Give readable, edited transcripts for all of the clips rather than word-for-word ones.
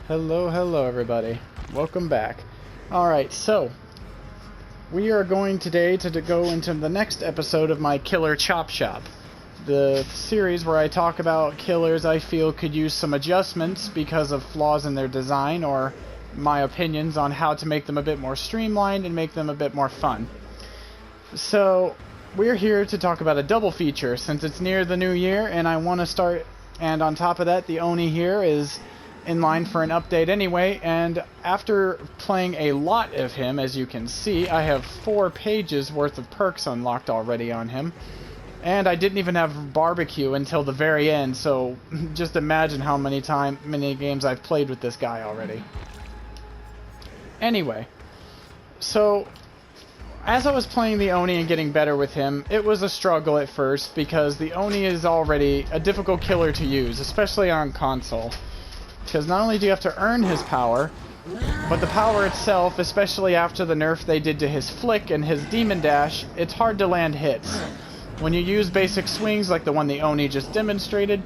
Hello everybody. Welcome back. Alright, so we are going today to go into the next episode of my Killer Chop Shop. The series where I talk about killers I feel could use some adjustments because of flaws in their design or my opinions on how to make them a bit more streamlined and make them a bit more fun. So we're here to talk about a double feature since it's near the new year and I want to start, and on top of that the Oni here is in line for an update anyway, and after playing a lot of him, as you can see, I have 4 pages worth of perks unlocked already on him, and I didn't even have barbecue until the very end, so just imagine how many games I've played with this guy already. Anyway, so as I was playing the Oni and getting better with him, it was a struggle at first because the Oni is already a difficult killer to use, especially on console. Because not only do you have to earn his power, but the power itself, especially after the nerf they did to his flick and his demon dash, it's hard to land hits. When you use basic swings like the one the Oni just demonstrated,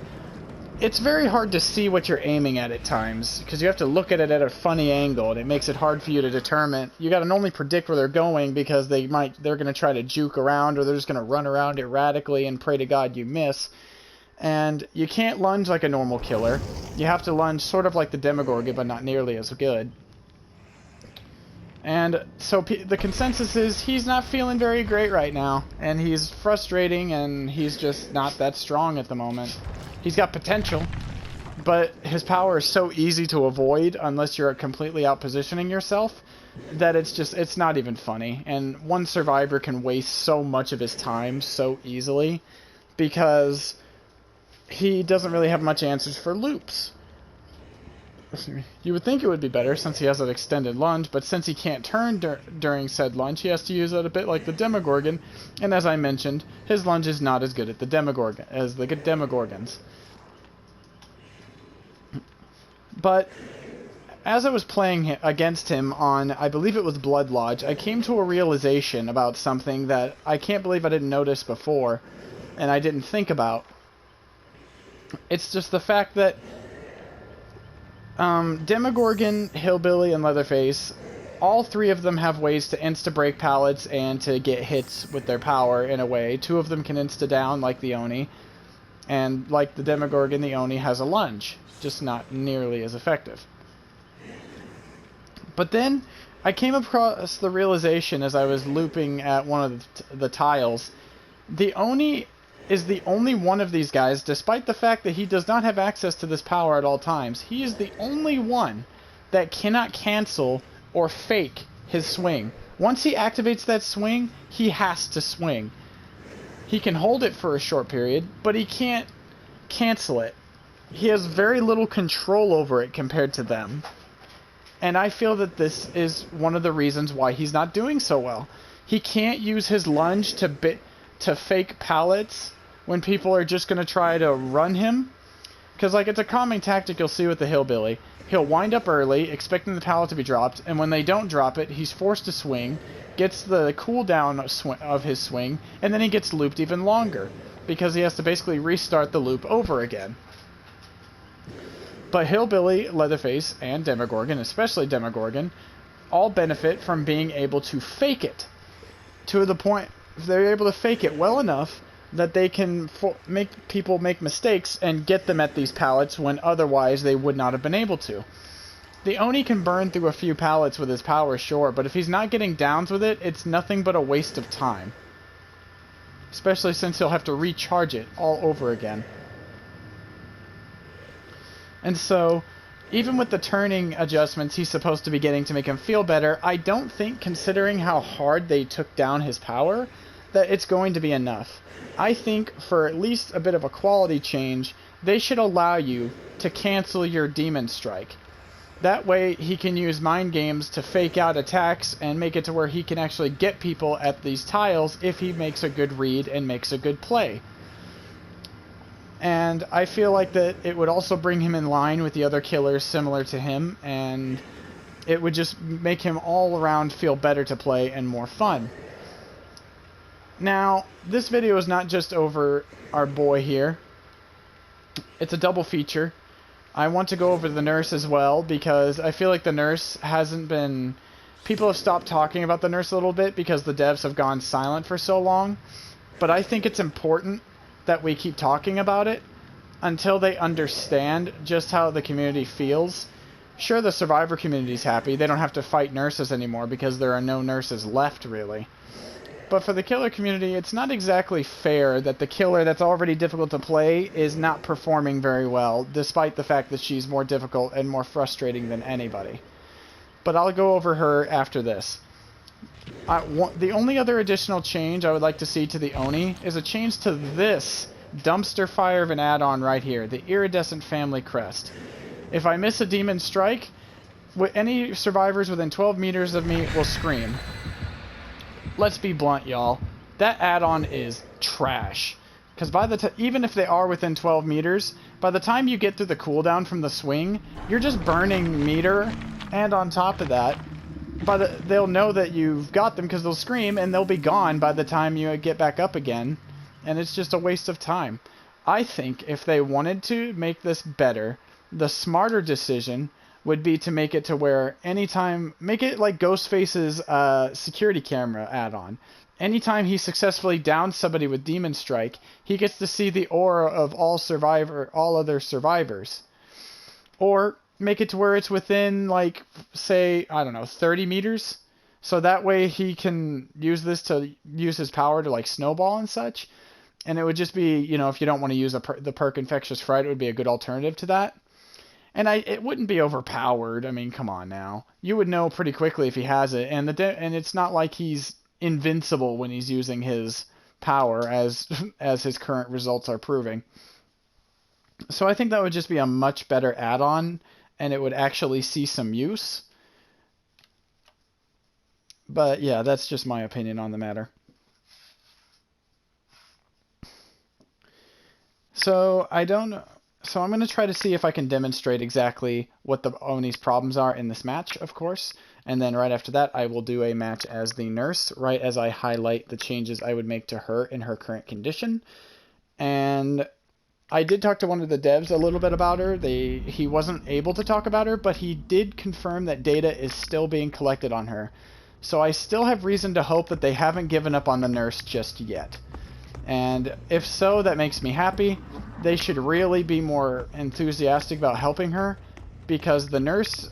it's very hard to see what you're aiming at times, because you have to look at it at a funny angle, and it makes it hard for you to determine. You gotta normally predict where they're going, because they're gonna try to juke around, or they're just gonna run around erratically and pray to God you miss. And you can't lunge like a normal killer. You have to lunge sort of like the Demogorgon, but not nearly as good. And so the consensus is he's not feeling very great right now. And he's frustrating, and he's just not that strong at the moment. He's got potential, but his power is so easy to avoid unless you're completely out-positioning yourself that it's not even funny. And one survivor can waste so much of his time so easily because he doesn't really have much answers for loops. You would think it would be better since he has an extended lunge, but since he can't turn during said lunge, he has to use it a bit like the Demogorgon, and as I mentioned, his lunge is not as good at the Demogorgons. But as I was playing against him on, I believe it was Blood Lodge, I came to a realization about something that I can't believe I didn't notice before, and I didn't think about. It's just the fact that Demogorgon, Hillbilly, and Leatherface, all 3 of them have ways to insta-break pallets and to get hits with their power in a way. 2 of them can insta-down like the Oni, and like the Demogorgon, the Oni has a lunge, just not nearly as effective. But then I came across the realization as I was looping at one of the tiles. The Oni is the only one of these guys, despite the fact that he does not have access to this power at all times, he is the only one that cannot cancel or fake his swing. Once he activates that swing, he has to swing. He can hold it for a short period, but he can't cancel it. He has very little control over it compared to them. And I feel that this is one of the reasons why he's not doing so well. He can't use his lunge to fake pallets when people are just going to try to run him. Because, like, it's a common tactic you'll see with the Hillbilly. He'll wind up early, expecting the pallet to be dropped, and when they don't drop it, he's forced to swing, gets the cooldown of his swing, and then he gets looped even longer, because he has to basically restart the loop over again. But Hillbilly, Leatherface, and Demogorgon, especially Demogorgon, all benefit from being able to fake it. To the point, they're able to fake it well enough that they can make people make mistakes and get them at these pallets when otherwise they would not have been able to. The Oni can burn through a few pallets with his power, sure, but if he's not getting downs with it, it's nothing but a waste of time. Especially since he'll have to recharge it all over again. And so, even with the turning adjustments he's supposed to be getting to make him feel better, I don't think, considering how hard they took down his power, that it's going to be enough. I think for at least a bit of a quality change, they should allow you to cancel your Demon Strike. That way he can use mind games to fake out attacks and make it to where he can actually get people at these tiles if he makes a good read and makes a good play. And I feel like that it would also bring him in line with the other killers similar to him, and it would just make him all around feel better to play and more fun. Now, this video is not just over our boy here. It's a double feature. I want to go over the nurse as well, because I feel like the nurse hasn't been... People have stopped talking about the nurse a little bit because the devs have gone silent for so long. But I think it's important that we keep talking about it until they understand just how the community feels. Sure, the survivor community's happy. They don't have to fight nurses anymore because there are no nurses left, really. But for the killer community, it's not exactly fair that the killer that's already difficult to play is not performing very well, despite the fact that she's more difficult and more frustrating than anybody. But I'll go over her after this. The only other additional change I would like to see to the Oni is a change to this dumpster fire of an add-on right here, the Iridescent Family Crest. If I miss a demon strike, any survivors within 12 meters of me will scream. Let's be blunt, y'all. That add-on is trash. Because even if they are within 12 meters, by the time you get through the cooldown from the swing, you're just burning meter. And on top of that, they'll know that you've got them because they'll scream, and they'll be gone by the time you get back up again. And it's just a waste of time. I think if they wanted to make this better, the smarter decision would be to make it to where make it like Ghostface's security camera add-on. Anytime he successfully downs somebody with Demon Strike, he gets to see the aura of all other survivors. Or make it to where it's within, like, say, I don't know, 30 meters. So that way he can use his power to, like, snowball and such. And it would just be, if you don't want to use the perk Infectious Fright, it would be a good alternative to that. And it wouldn't be overpowered. I mean, come on now. You would know pretty quickly if he has it. And it's not like he's invincible when he's using his power, as his current results are proving. So I think that would just be a much better add-on, and it would actually see some use. But yeah, that's just my opinion on the matter. So I'm going to try to see if I can demonstrate exactly what the Oni's problems are in this match, of course. And then right after that, I will do a match as the nurse, right as I highlight the changes I would make to her in her current condition. And I did talk to one of the devs a little bit about her. He wasn't able to talk about her, but he did confirm that data is still being collected on her. So I still have reason to hope that they haven't given up on the nurse just yet. And if so, that makes me happy. They should really be more enthusiastic about helping her, because the nurse,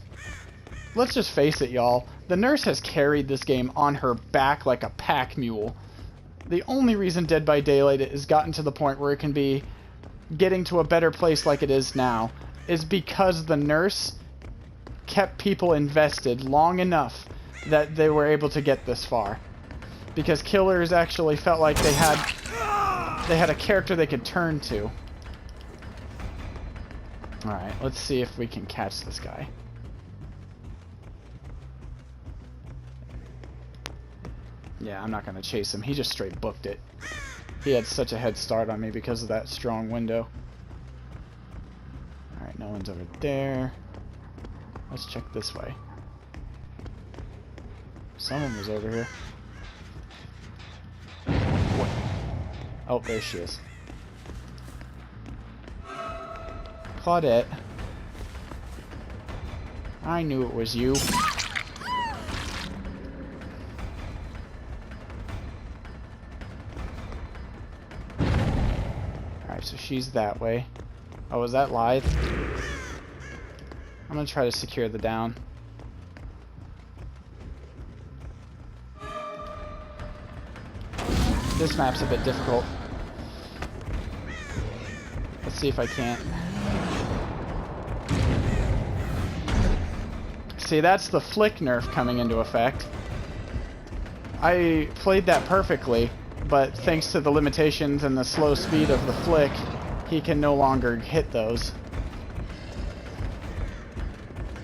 let's just face it, y'all, the nurse has carried this game on her back like a pack mule. The only reason Dead by Daylight has gotten to the point where it can be getting to a better place like it is now is because the nurse kept people invested long enough that they were able to get this far. Because killers actually felt like they had a character they could turn to. Alright, let's see if we can catch this guy. Yeah, I'm not going to chase him. He just straight booked it. He had such a head start on me because of that strong window. Alright, no one's over there. Let's check this way. Someone was over here. What? Oh, there she is. Claudette. I knew it was you. Alright, so she's that way. Oh, is that live? I'm gonna try to secure the down. This map's a bit difficult. Let's see if I can't. See, that's the flick nerf coming into effect. I played that perfectly, but thanks to the limitations and the slow speed of the flick, he can no longer hit those.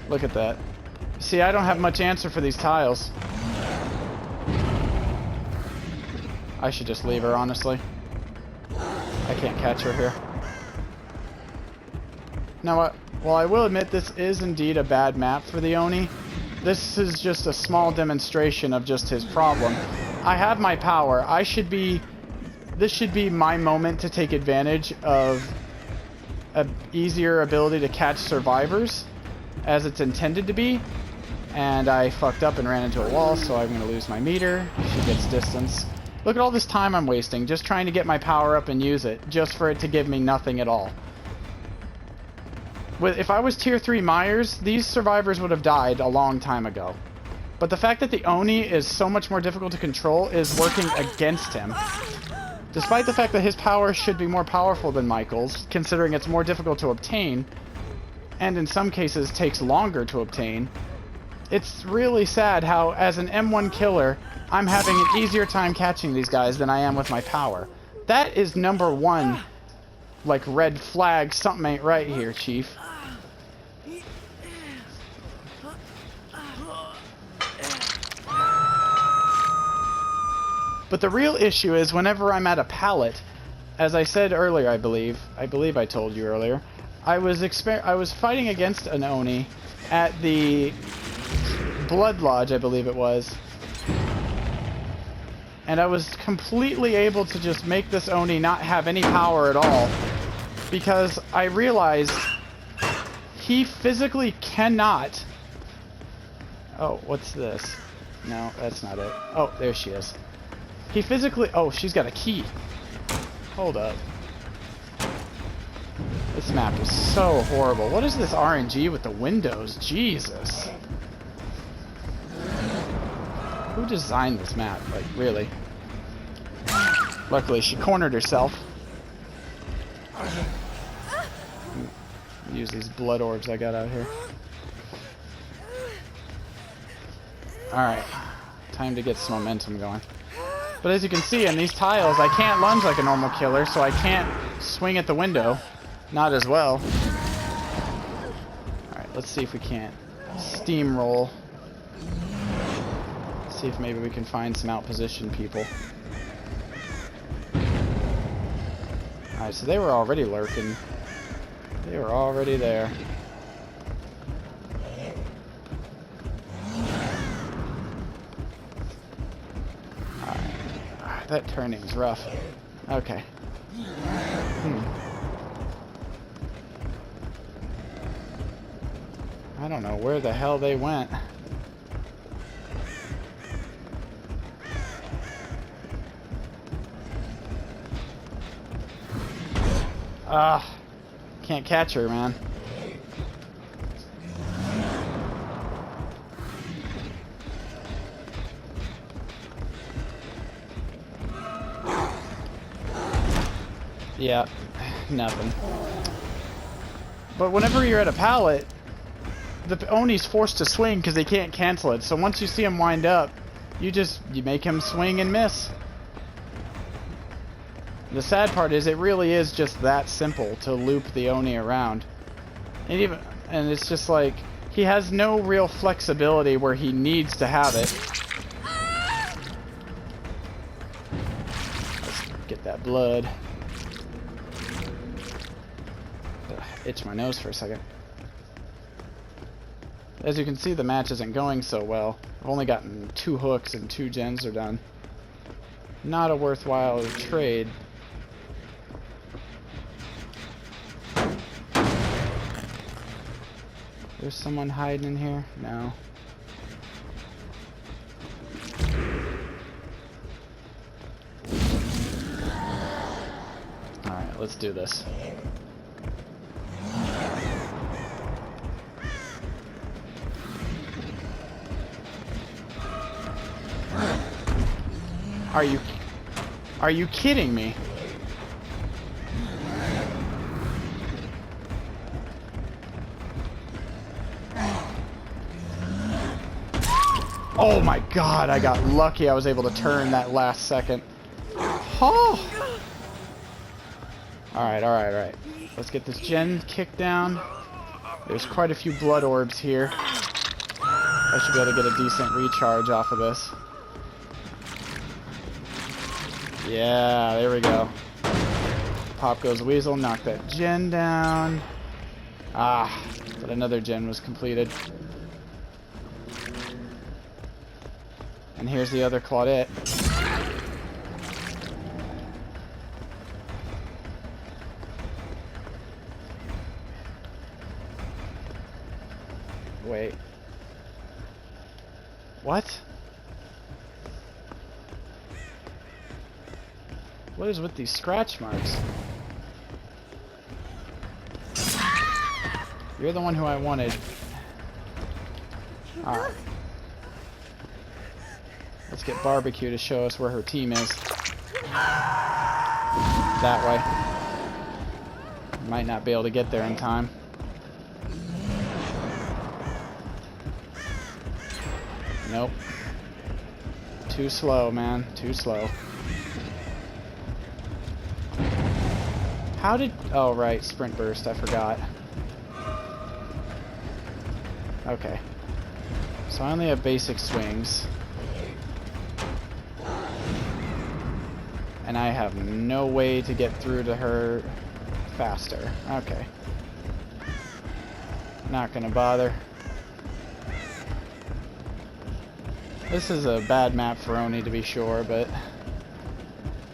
Look at that. See, I don't have much answer for these tiles. I should just leave her, honestly. I can't catch her here. Now, while I will admit this is indeed a bad map for the Oni, this is just a small demonstration of just his problem. I have my power. This should be my moment to take advantage of a easier ability to catch survivors as it's intended to be. And I fucked up and ran into a wall, so I'm going to lose my meter. She gets distance. Look at all this time I'm wasting just trying to get my power up and use it, just for it to give me nothing at all. If I was tier 3 Myers, these survivors would have died a long time ago. But the fact that the Oni is so much more difficult to control is working against him. Despite the fact that his power should be more powerful than Michael's, considering it's more difficult to obtain, and in some cases takes longer to obtain, it's really sad how, as an M1 killer, I'm having an easier time catching these guys than I am with my power. That is number one, like, red flag, something ain't right here, Chief. But the real issue is whenever I'm at a pallet, as I said earlier, I believe I told you earlier, I was fighting against an Oni at the Blood Lodge, I believe it was. And I was completely able to just make this Oni not have any power at all, because I realized he physically cannot... Oh, what's this? No, that's not it. Oh, there she is. He physically... Oh, she's got a key. Hold up. This map is so horrible. What is this RNG with the windows? Jesus. Who designed this map? Like, really? Luckily, she cornered herself. Use these blood orbs I got out here. Alright. Time to get some momentum going. But as you can see, in these tiles, I can't lunge like a normal killer, so I can't swing at the window. Not as well. Alright, let's see if we can't steamroll. See if maybe we can find some outpositioned people. Alright, so they were already lurking. They were already there. Alright. That turning's rough. Okay. I don't know where the hell they went. Can't catch her, man. Yeah, nothing. But whenever you're at a pallet, the Oni's forced to swing because they can't cancel it. So once you see him wind up, you make him swing and miss. The sad part is it really is just that simple to loop the Oni around. And it's just like he has no real flexibility where he needs to have it. Let's get that blood. Itch my nose for a second. As you can see, the match isn't going so well. I've only gotten 2 hooks and 2 gens are done. Not a worthwhile trade. There's someone hiding in here? No. Alright, let's do this. Are you kidding me? Oh my god, I got lucky I was able to turn that last second. Oh! Alright. Let's get this gen kicked down. There's quite a few blood orbs here. I should be able to get a decent recharge off of this. Yeah, there we go. Pop goes Weasel, knock that gen down. Ah, but another gen was completed. And here's the other Claudette. Wait. What? What is with these scratch marks? You're the one who I wanted. Alright. Let's get Barbecue to show us where her team is. That way. Might not be able to get there in time. Nope. Too slow, man. Too slow. How did... Oh, right. Sprint burst. I forgot. Okay. So I only have basic swings. And I have no way to get through to her faster. Okay. Not gonna bother. This is a bad map for Oni, to be sure, but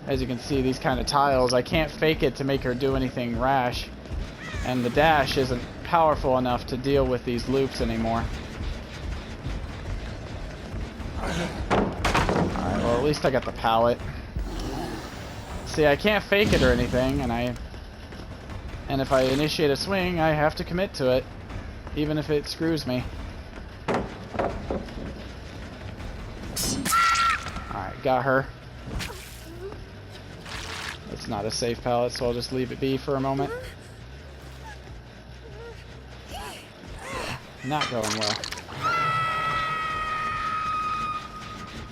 as you can see, these kind of tiles, I can't fake it to make her do anything rash, and the dash isn't powerful enough to deal with these loops anymore. Alright, well at least I got the pallet. See, I can't fake it or anything, and if I initiate a swing, I have to commit to it, even if it screws me. Alright, got her. It's not a safe pallet, so I'll just leave it be for a moment. Not going well.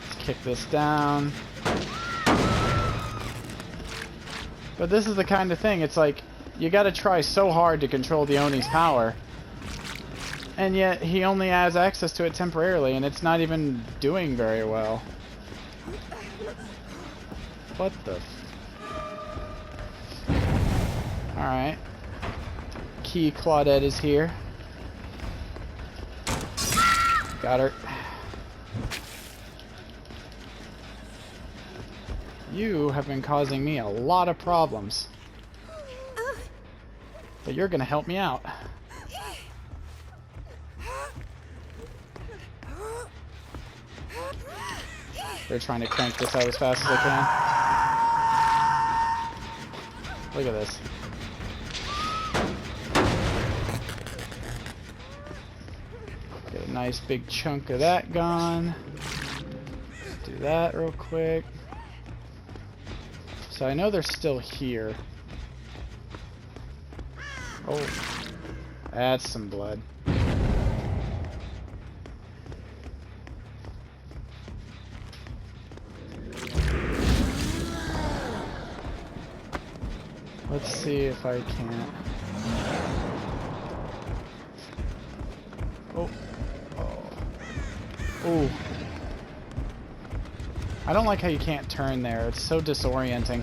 Let's kick this down. But this is the kind of thing, it's like, you gotta try so hard to control the Oni's power. And yet, he only has access to it temporarily, and it's not even doing very well. What the... Alright. Key Claudette is here. Got her. You have been causing me a lot of problems. But you're gonna help me out. They're trying to crank this out as fast as they can. Look at this. Get a nice big chunk of that gone. Do that real quick. So I know they're still here. Oh, that's some blood. Let's see if I can't. Oh. Oh. I don't like how you can't turn there. It's so disorienting.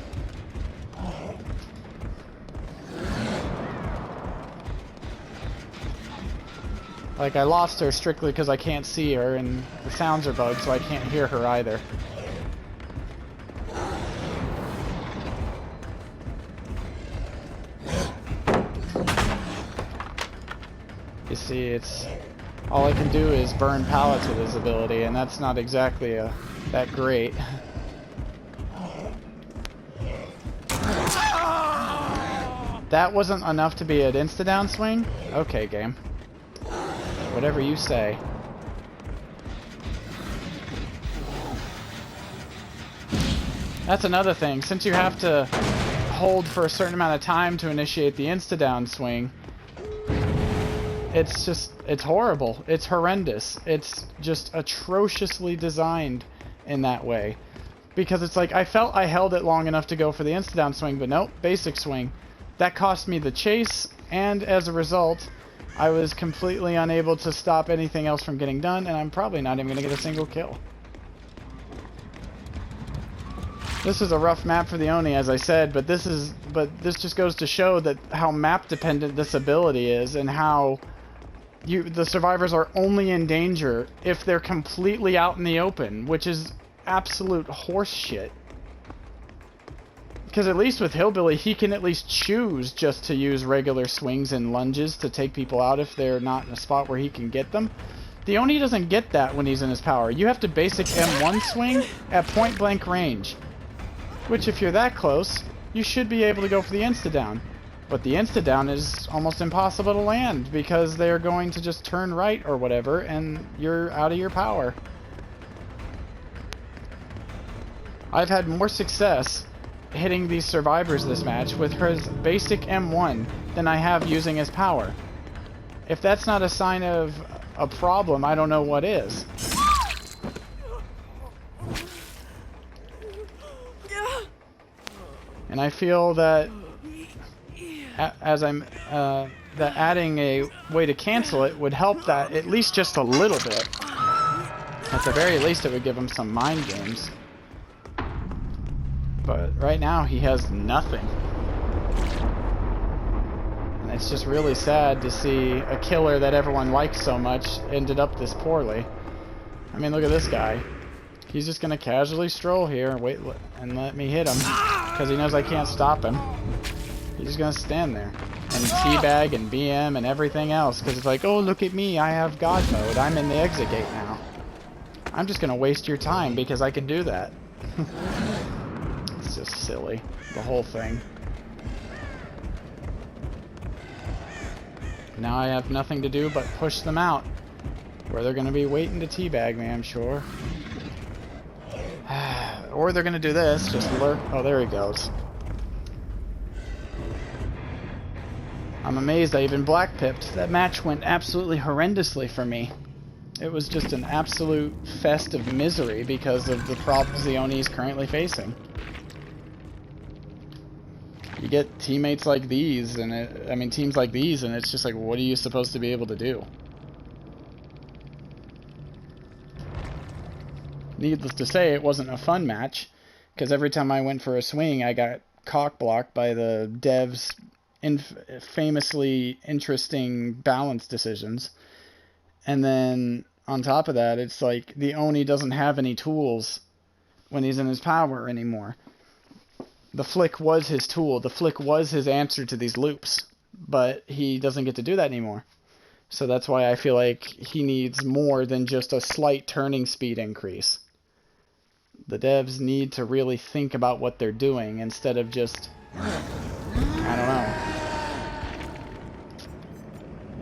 Like, I lost her strictly because I can't see her, and the sounds are bugged, so I can't hear her either. You see, it's... all I can do is burn pallets with his ability, and that's not exactly that great. That wasn't enough to be an insta-down swing? Okay, game. Whatever you say. That's another thing. Since you have to hold for a certain amount of time to initiate the insta-down swing, it's horrible. It's horrendous. It's just atrociously designed in that way. Because it's like, I felt I held it long enough to go for the insta-down swing, but nope, basic swing. That cost me the chase, and as a result, I was completely unable to stop anything else from getting done, and I'm probably not even going to get a single kill. This is a rough map for the Oni, as I said, but this just goes to show that how map dependent this ability is, and how the survivors are only in danger if they're completely out in the open, which is absolute horse shit. Because at least with Hillbilly, he can at least choose just to use regular swings and lunges to take people out if they're not in a spot where he can get them. The Oni doesn't get that when he's in his power. You have to basic M1 swing at point blank range. Which, if you're that close, you should be able to go for the insta-down. But the insta-down is almost impossible to land because they're going to just turn right or whatever and you're out of your power. I've had more success hitting these survivors this match with his basic M1 than I have using his power. If that's not a sign of a problem, I don't know what is. And I feel that that adding a way to cancel it would help that at least just a little bit. At the very least, it would give him some mind games. But right now, he has nothing. And it's just really sad to see a killer that everyone likes so much ended up this poorly. I mean, look at this guy. He's just gonna casually stroll here and let me hit him. Because he knows I can't stop him. He's just gonna stand there. And teabag and BM and everything else. Because it's like, oh, look at me, I have God mode. I'm in the exit gate now. I'm just gonna waste your time because I can do that. It's just silly, the whole thing. Now I have nothing to do but push them out. Where they're gonna be waiting to teabag me, I'm sure. Or they're gonna do this, just lurk. Oh, there he goes. I'm amazed I even black pipped. That match went absolutely horrendously for me. It was just an absolute fest of misery because of the problems the Oni is currently facing. You get teammates like these, and teams like these, and it's just like, what are you supposed to be able to do? Needless to say, it wasn't a fun match, because every time I went for a swing, I got cock-blocked by the devs' famously interesting balance decisions. And then, on top of that, it's like, the Oni doesn't have any tools when he's in his power anymore. The flick was his tool. The flick was his answer to these loops. But he doesn't get to do that anymore. So that's why I feel like he needs more than just a slight turning speed increase. The devs need to really think about what they're doing instead of just... I don't know.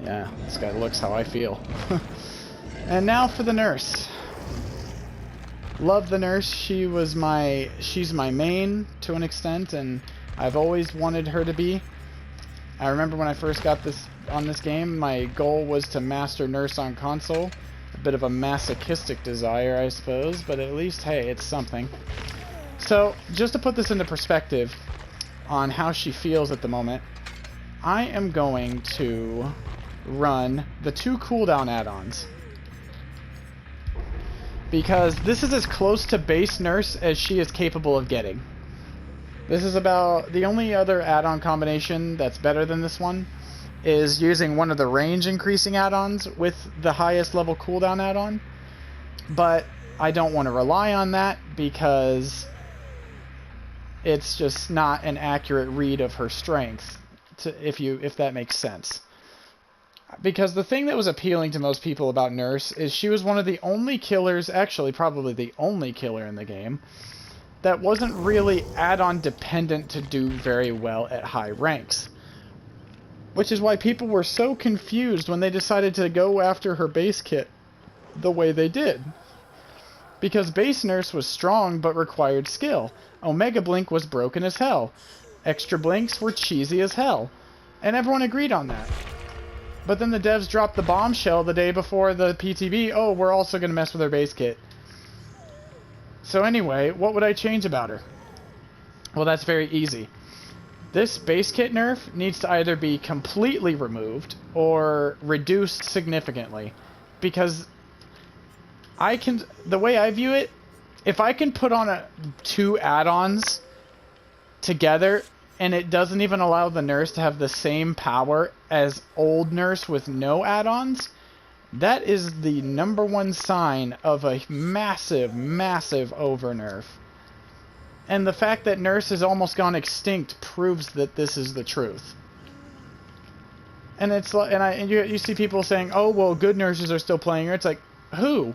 Yeah, this guy looks how I feel. And now for the nurse. Love the nurse. She's my main to an extent, and I've always wanted her to be. I remember when I first got on this game, my goal was to master nurse on console. A bit of a masochistic desire, I suppose, but at least, hey, it's something. So, just to put this into perspective on how she feels at the moment, I am going to run the 2 cooldown add-ons. Because this is as close to base nurse as she is capable of getting. This is about... The only other add-on combination that's better than this one is using one of the range increasing add-ons with the highest level cooldown add-on. But I don't want to rely on that because it's just not an accurate read of her strength, if that makes sense. Because the thing that was appealing to most people about Nurse is she was one of the only killers, actually probably the only killer in the game, that wasn't really add-on dependent to do very well at high ranks. Which is why people were so confused when they decided to go after her base kit the way they did. Because base Nurse was strong but required skill. Omega Blink was broken as hell. Extra Blinks were cheesy as hell. And everyone agreed on that. But then the devs dropped the bombshell the day before the PTB. Oh, we're also going to mess with her base kit. So anyway, what would I change about her? Well, that's very easy. This base kit nerf needs to either be completely removed or reduced significantly. Because the way I view it, if I can put on 2 add-ons together and it doesn't even allow the nurse to have the same power as old nurse with no add-ons, that is the #1 sign of a massive, massive over nerf. And the fact that Nurse has almost gone extinct proves that this is the truth. And it's like, and you see people saying, "Oh, well, good nurses are still playing her." It's like, who?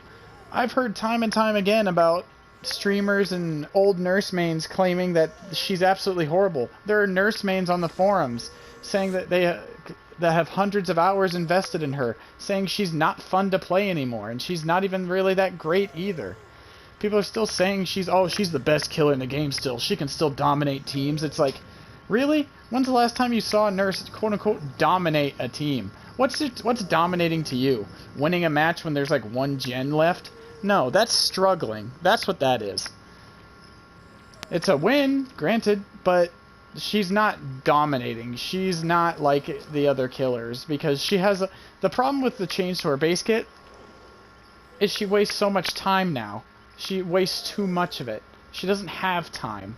I've heard time and time again about streamers and old nurse mains claiming that she's absolutely horrible. There are nurse mains on the forums saying that that have hundreds of hours invested in her, saying she's not fun to play anymore, and she's not even really that great either. People are still saying she's the best killer in the game still. She can still dominate teams. It's like, really? When's the last time you saw a nurse, quote-unquote, dominate a team? What's dominating to you? Winning a match when there's like one gen left? No, that's struggling. That's what that is. It's a win, granted, but she's not dominating. She's not like the other killers, because she has... the problem with the change to her base kit is she wastes so much time now. She wastes too much of it. She doesn't have time.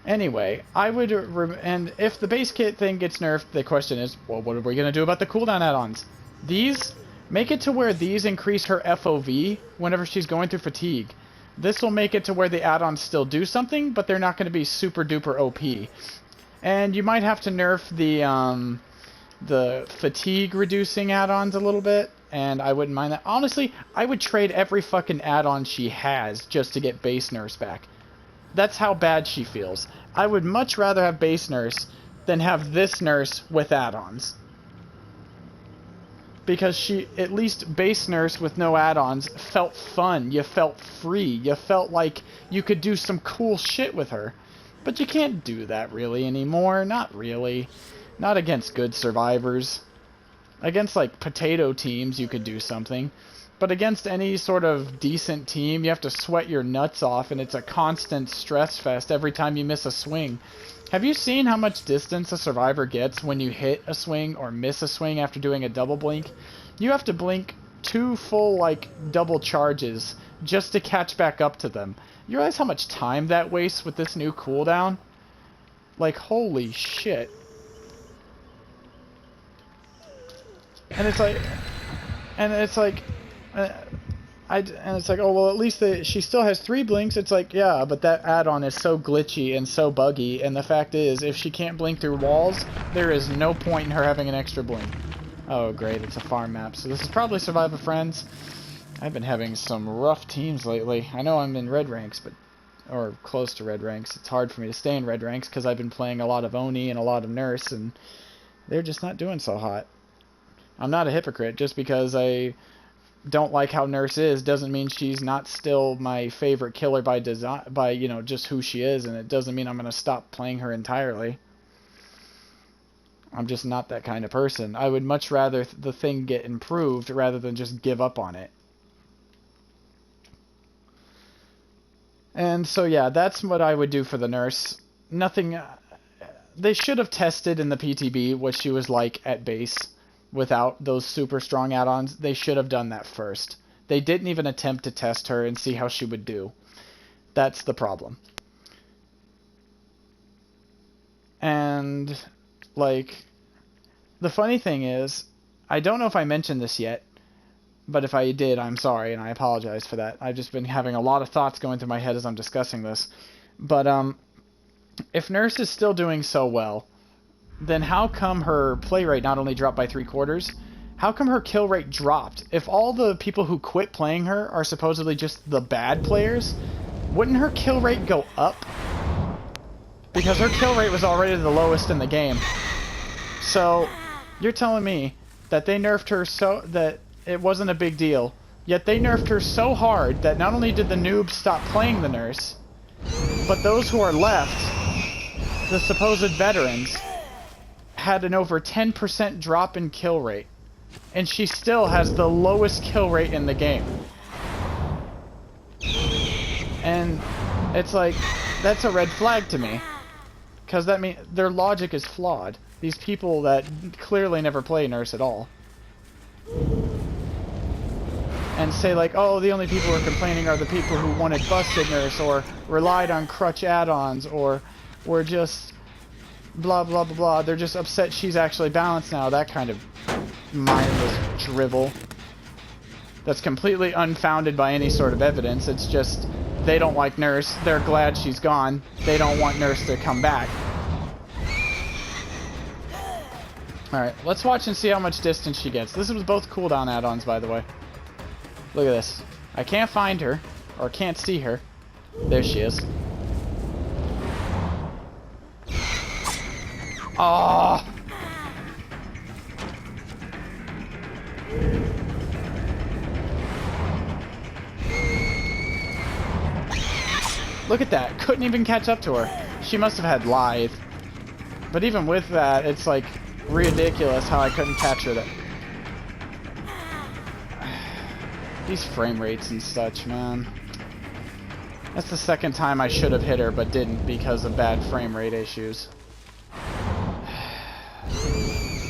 Anyway, I would... and if the base kit thing gets nerfed, the question is, well, what are we going to do about the cooldown add-ons? These... make it to where these increase her FOV whenever she's going through fatigue. This will make it to where the add-ons still do something, but they're not going to be super duper OP. And you might have to nerf the fatigue reducing add-ons a little bit, and I wouldn't mind that. Honestly, I would trade every fucking add-on she has just to get base nurse back. That's how bad she feels. I would much rather have base nurse than have this nurse with add-ons. Because she, at least base nurse with no add-ons, felt fun. You felt free. You felt like you could do some cool shit with her. But you can't do that really anymore. Not really. Not against good survivors. Against, like, potato teams, you could do something. But against any sort of decent team, you have to sweat your nuts off, and it's a constant stress fest every time you miss a swing. Have you seen how much distance a survivor gets when you hit a swing or miss a swing after doing a double blink? You have to blink 2 full, like, double charges just to catch back up to them. You realize how much time that wastes with this new cooldown? Like, holy shit. And it's like... and it's like... and it's like, oh, well, at least she still has 3 blinks. It's like, yeah, but that add-on is so glitchy and so buggy, and the fact is, if she can't blink through walls, there is no point in her having an extra blink. Oh, great, it's a farm map. So this is probably Survive with Friends. I've been having some rough teams lately. I know I'm in red ranks, or close to red ranks. It's hard for me to stay in red ranks because I've been playing a lot of Oni and a lot of Nurse, and they're just not doing so hot. I'm not a hypocrite. Just because I don't like how Nurse is doesn't mean she's not still my favorite killer by design, by, you know, just who she is, and it doesn't mean I'm going to stop playing her entirely. I'm just not that kind of person. I would much rather the thing get improved rather than just give up on it. And so yeah, that's what I would do for the Nurse. Nothing... they should have tested in the PTB what she was like at base. Without those super strong add-ons, they should have done that first. They didn't even attempt to test her and see how she would do. That's the problem. And, like, the funny thing is, I don't know if I mentioned this yet, but if I did, I'm sorry, and I apologize for that. I've just been having a lot of thoughts going through my head as I'm discussing this. But, if Nurse is still doing so well, then how come her play rate not only dropped by 3/4, how come her kill rate dropped? If all the people who quit playing her are supposedly just the bad players, wouldn't her kill rate go up? Because her kill rate was already the lowest in the game. So, you're telling me that they nerfed her so that it wasn't a big deal, yet they nerfed her so hard that not only did the noobs stop playing the Nurse, but those who are left, the supposed veterans, had an over 10% drop in kill rate, and she still has the lowest kill rate in the game. And it's like, that's a red flag to me, because that means their logic is flawed. These people that clearly never play Nurse at all, and say like, oh, the only people who are complaining are the people who wanted busted Nurse, or relied on crutch add-ons, or were just blah blah blah blah, they're just upset she's actually balanced now. That kind of mindless drivel that's completely unfounded by any sort of evidence. It's just They don't like Nurse. They're glad she's gone. They don't want Nurse to come back. Alright, let's watch and see how much distance she gets. This was both cooldown add-ons, by the way. Look at this. I can't find her, or can't see her. There she is. Oh! Look at that. Couldn't even catch up to her. She must have had Lithe. But even with that, it's like ridiculous how I couldn't catch her. These frame rates and such, man. That's the second time I should have hit her but didn't because of bad frame rate issues.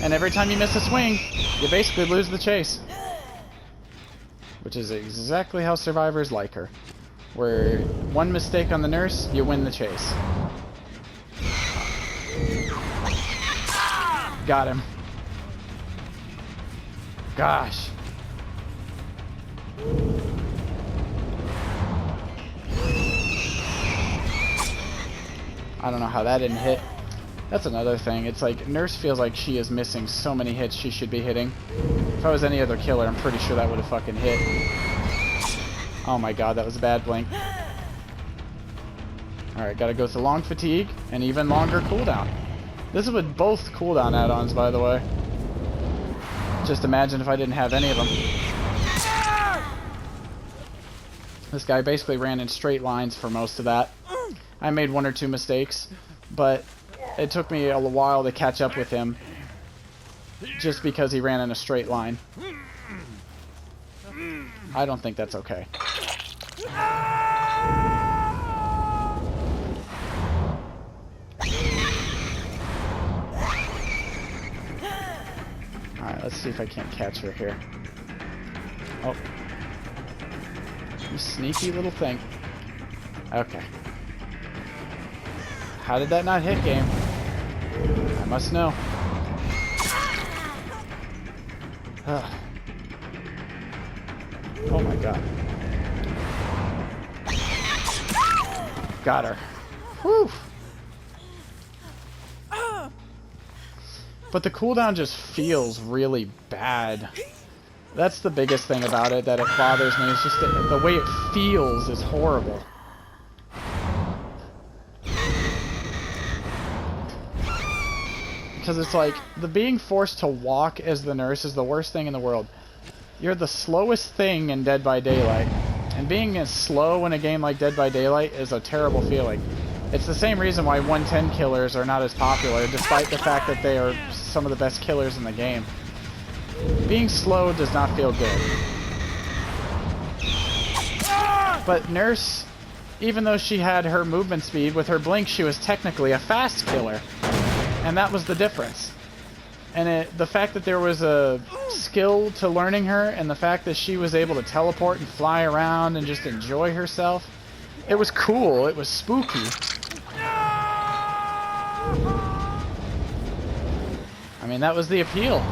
And every time you miss a swing, you basically lose the chase. Which is exactly how survivors like her. Where one mistake on the Nurse, you win the chase. Got him. Gosh. I don't know how that didn't hit. That's another thing. It's like, Nurse feels like she is missing so many hits she should be hitting. If I was any other killer, I'm pretty sure that would have fucking hit. Oh my god, that was a bad blink. Alright, gotta go through long fatigue and even longer cooldown. This is with both cooldown add-ons, by the way. Just imagine if I didn't have any of them. This guy basically ran in straight lines for most of that. I made one or two mistakes, but it took me a while to catch up with him just because he ran in a straight line. I don't think that's okay. Alright, let's see if I can't catch her here. Oh. You sneaky little thing. Okay. How did that not hit, game? I must know. Ugh. Oh my god. Got her. Whew. But the cooldown just feels really bad. That's the biggest thing about it, that it bothers me. It's just the way it feels is horrible. Because it's like, the being forced to walk as the Nurse is the worst thing in the world. You're the slowest thing in Dead by Daylight. And being as slow in a game like Dead by Daylight is a terrible feeling. It's the same reason why 110 killers are not as popular, despite the fact that they are some of the best killers in the game. Being slow does not feel good. But Nurse, even though she had her movement speed, with her blink she was technically a fast killer. And that was the difference. And the fact that there was a skill to learning her, and the fact that she was able to teleport and fly around and just enjoy herself, it was cool, it was spooky. I mean, that was the appeal.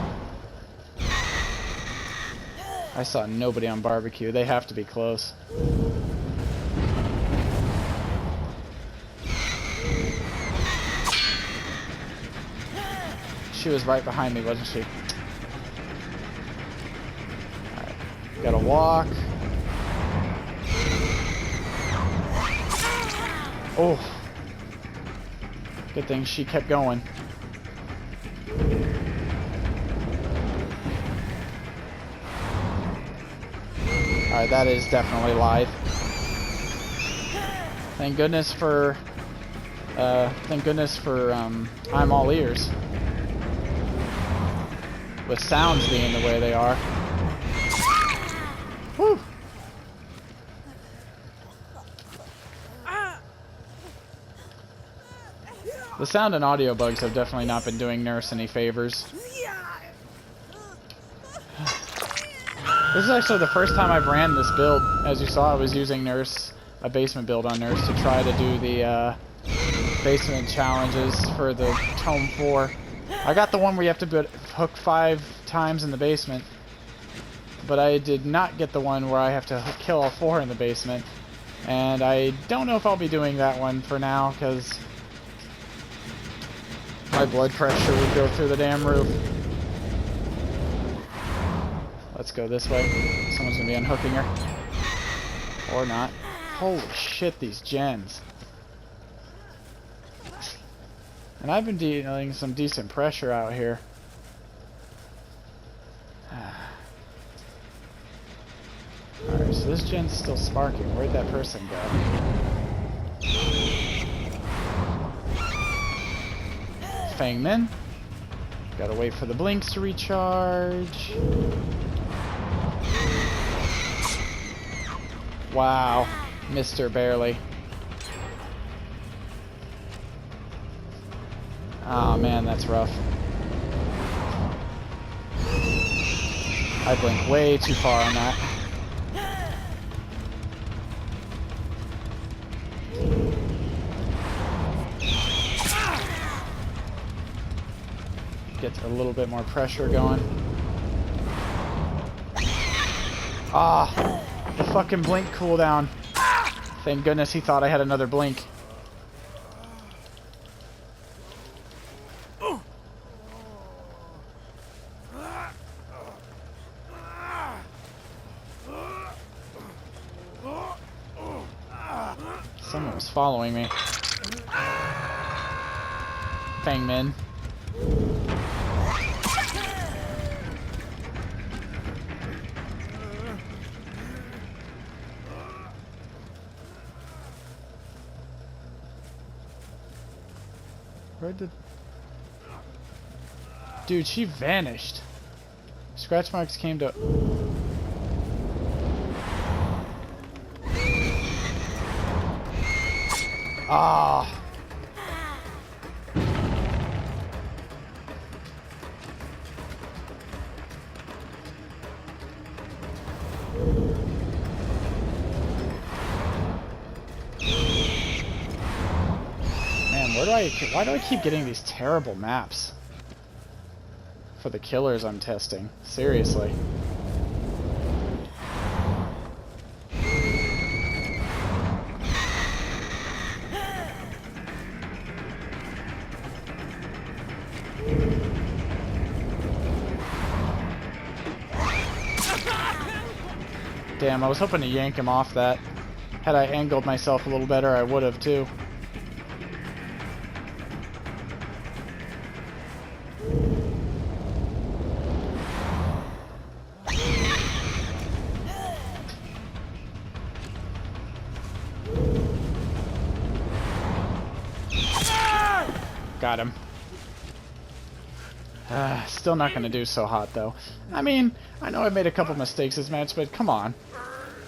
I saw nobody on barbecue. They have to be close. She was right behind me, wasn't she? Alright. Gotta walk. Oh. Good thing she kept going. Alright, that is definitely live. Thank goodness for I'm all ears. With sounds being the way they are. Whew. The sound and audio bugs have definitely not been doing Nurse any favors. This is actually the first time I've ran this build. As you saw, I was using Nurse, a basement build on Nurse, to try to do the basement challenges for the Tome 4. I got the one where you have to hook 5 times in the basement, but I did not get the one where I have to kill all 4 in the basement. And I don't know if I'll be doing that one for now, because my blood pressure would go through the damn roof. Let's go this way. Someone's going to be unhooking her. Or not. Holy shit, these gens. And I've been dealing some decent pressure out here. Alright, so this gen's still sparking. Where'd that person go? Fangman. Gotta wait for the blinks to recharge. Wow. Missed her barely. Oh man, that's rough. I blinked way too far on that. Get a little bit more pressure going. Ah, the fucking blink cooldown. Thank goodness he thought I had another blink. Someone was following me. Fangman. Where did... Dude, she vanished. Scratch marks came to... Ah. Why do I keep getting these terrible maps for the killers I'm testing? Seriously. Damn, I was hoping to yank him off that. Had I angled myself a little better, I would have too. Got him. Still not going to do so hot, though. I mean, I know I've made a couple mistakes this match, but come on.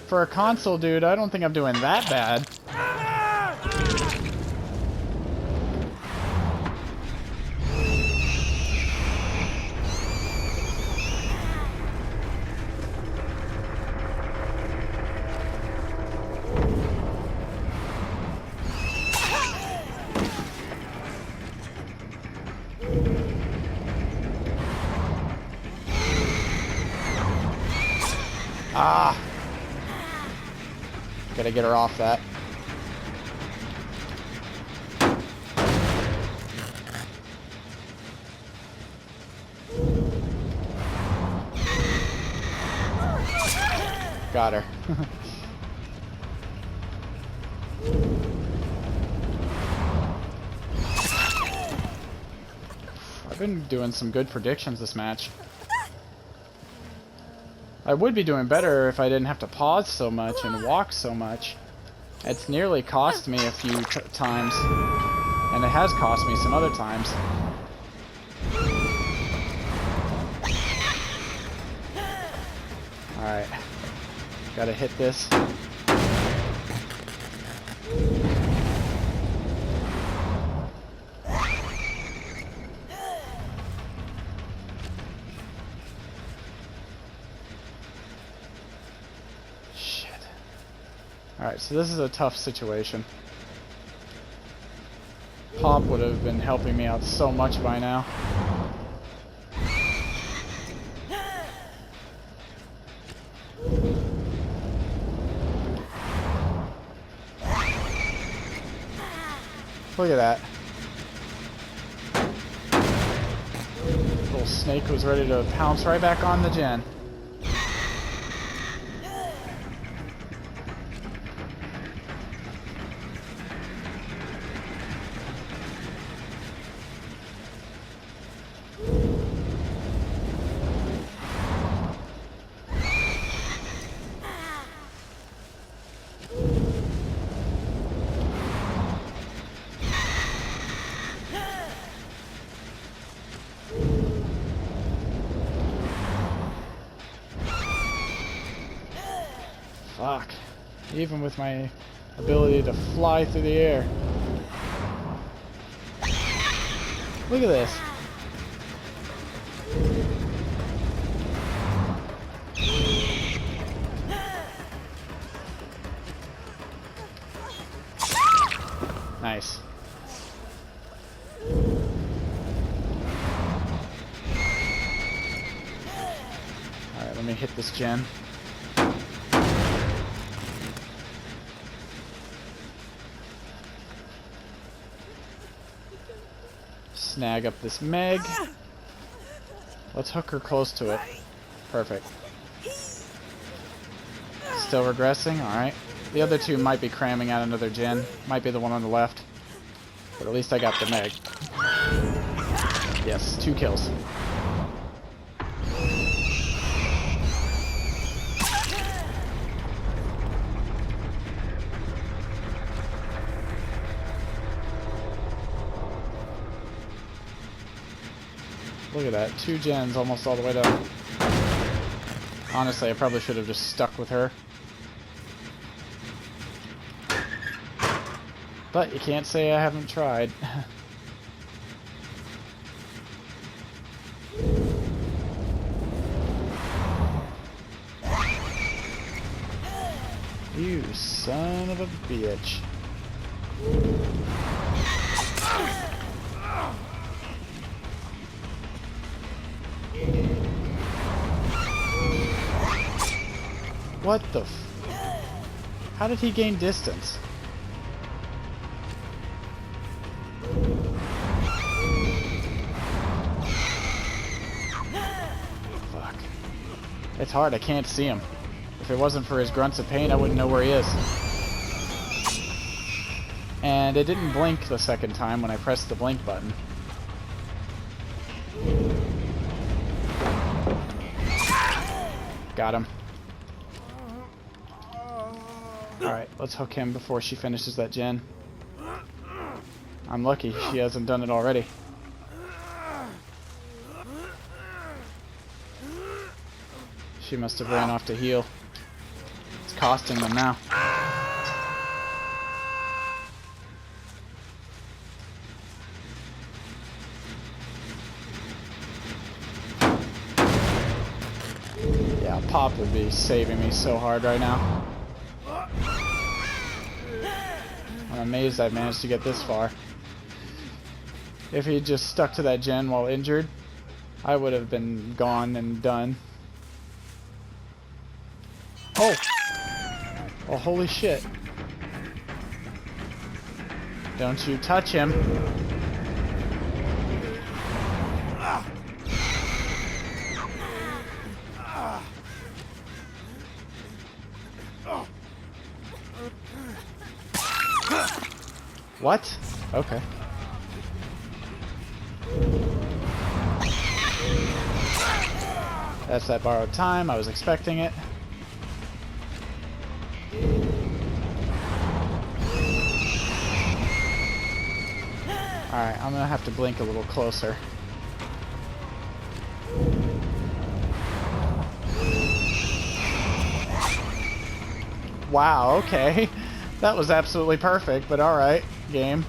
For a console dude, I don't think I'm doing that bad. Ah! Gotta get her off that. Got her. I've been doing some good predictions this match. I would be doing better if I didn't have to pause so much and walk so much. It's nearly cost me a few times, and it has cost me some other times. Alright, gotta hit this. Alright, so this is a tough situation. Pop would have been helping me out so much by now. Look at that. Little snake was ready to pounce right back on the gen. Fuck. Even with my ability to fly through the air. Look at this. Nice. Alright, let me hit this gen. Snag up this Meg. Let's hook her close to it. Perfect. Still regressing? Alright. The other two might be cramming out another gen. Might be the one on the left. But at least I got the Meg. Yes, 2 kills. Look at that. 2 gens almost all the way down. Honestly, I probably should have just stuck with her. But you can't say I haven't tried. You son of a bitch. What the f... How did he gain distance? Fuck. It's hard, I can't see him. If it wasn't for his grunts of pain, I wouldn't know where he is. And it didn't blink the second time when I pressed the blink button. Got him. Alright, let's hook him before she finishes that gen. I'm lucky she hasn't done it already. She must have ran off to heal. It's costing them now. Yeah, Pop would be saving me so hard right now. I'm amazed I've managed to get this far. If he just stuck to that gen while injured, I would have been gone and done. Oh! Oh, holy shit. Don't you touch him. What? Okay. That's that borrowed time. I was expecting it. Alright, I'm gonna have to blink a little closer. Wow, okay. That was absolutely perfect, but alright, game.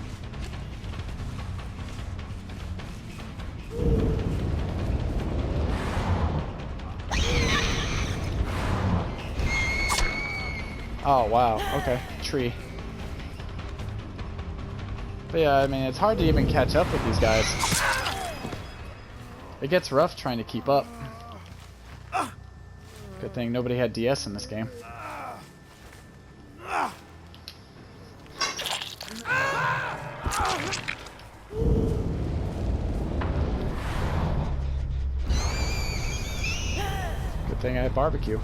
Oh, wow, okay, tree. But yeah, I mean, it's hard to even catch up with these guys. It gets rough trying to keep up. Good thing nobody had DS in this game. that barbecue.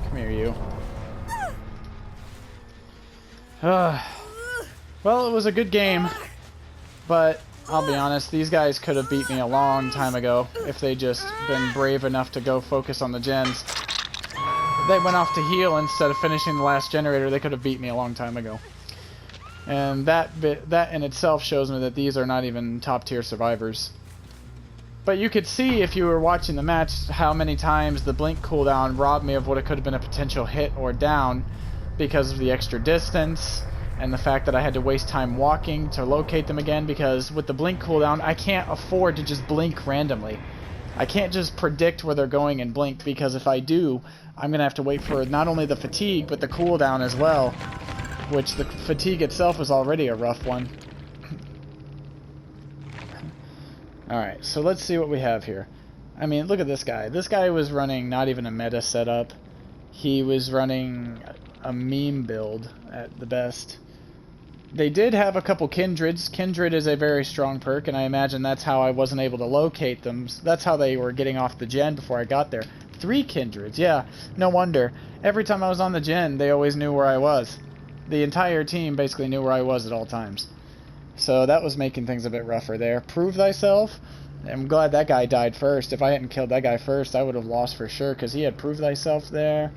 Come here, you. Well, it was a good game, but I'll be honest, these guys could have beat me a long time ago if they just been brave enough to go focus on the gens. They went off to heal instead of finishing the last generator. They could have beat me a long time ago. And that in itself shows me that these are not even top tier survivors. But you could see if you were watching the match how many times the blink cooldown robbed me of what it could have been a potential hit or down because of the extra distance and the fact that I had to waste time walking to locate them again, because with the blink cooldown I can't afford to just blink randomly. I can't just predict where they're going and blink, because if I do, I'm going to have to wait for not only the fatigue but the cooldown as well, which the fatigue itself is already a rough one. Alright, so let's see what we have here. I mean, look at this guy. This guy was running not even a meta setup. He was running a meme build at the best. They did have a couple Kindreds. Kindred is a very strong perk, and I imagine that's how I wasn't able to locate them. That's how they were getting off the gen before I got there. 3 Kindreds, yeah, no wonder. Every time I was on the gen, they always knew where I was. The entire team basically knew where I was at all times. So that was making things a bit rougher there. Prove thyself. I'm glad that guy died first. If I hadn't killed that guy first, I would have lost for sure, because he had prove thyself there.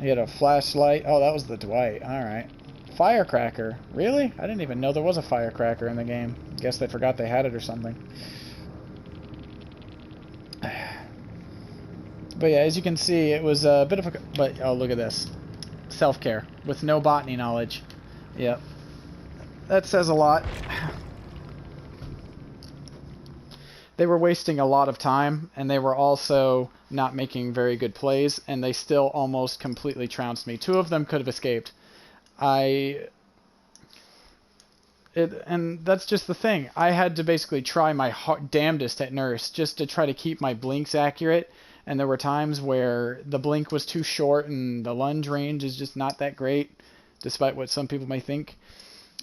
He had a flashlight. Oh, that was the Dwight. Alright. Firecracker. Really? I didn't even know there was a firecracker in the game. Guess they forgot they had it or something. But yeah, as you can see, it was a bit of a... But, oh, look at this. Self-care. With no botany knowledge. Yep. That says a lot. They were wasting a lot of time, and they were also not making very good plays, and they still almost completely trounced me. 2 of them could have escaped. And that's just the thing. I had to basically try my damnedest at Nurse just to try to keep my blinks accurate, and there were times where the blink was too short and the lunge range is just not that great, despite what some people may think.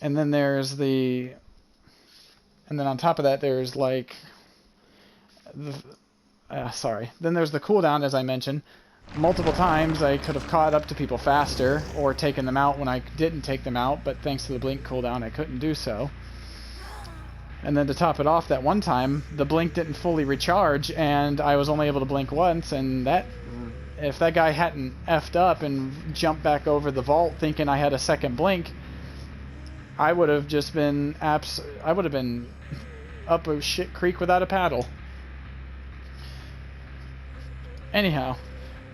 And then there's the... And then on top of that, there's like... Then there's the cooldown, as I mentioned. Multiple times I could have caught up to people faster or taken them out when I didn't take them out, but thanks to the blink cooldown I couldn't do so. And then to top it off, that one time the blink didn't fully recharge and I was only able to blink once, and that, if that guy hadn't effed up and jumped back over the vault thinking I had a second blink, I would have just been I would have been up a shit creek without a paddle. Anyhow,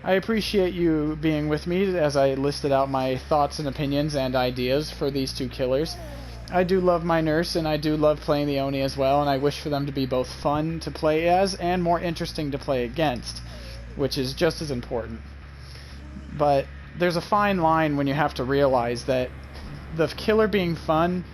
I appreciate you being with me as I listed out my thoughts and opinions and ideas for these 2 killers. I do love my Nurse, and I do love playing the Oni as well, and I wish for them to be both fun to play as and more interesting to play against, which is just as important. But there's a fine line when you have to realize that the killer being fun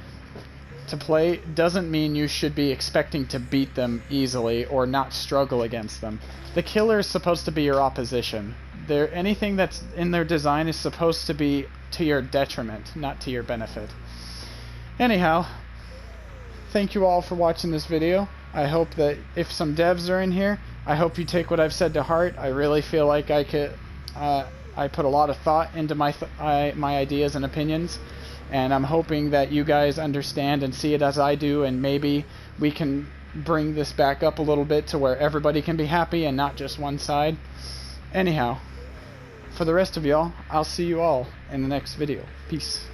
to play doesn't mean you should be expecting to beat them easily or not struggle against them. The killer is supposed to be your opposition. Anything that's in their design is supposed to be to your detriment, not to your benefit. Anyhow, thank you all for watching this video. I hope that if some devs are in here, I hope you take what I've said to heart. I really feel like I put a lot of thought into my ideas and opinions, and I'm hoping that you guys understand and see it as I do, and maybe we can bring this back up a little bit to where everybody can be happy and not just one side. Anyhow, for the rest of y'all, I'll see you all in the next video. Peace.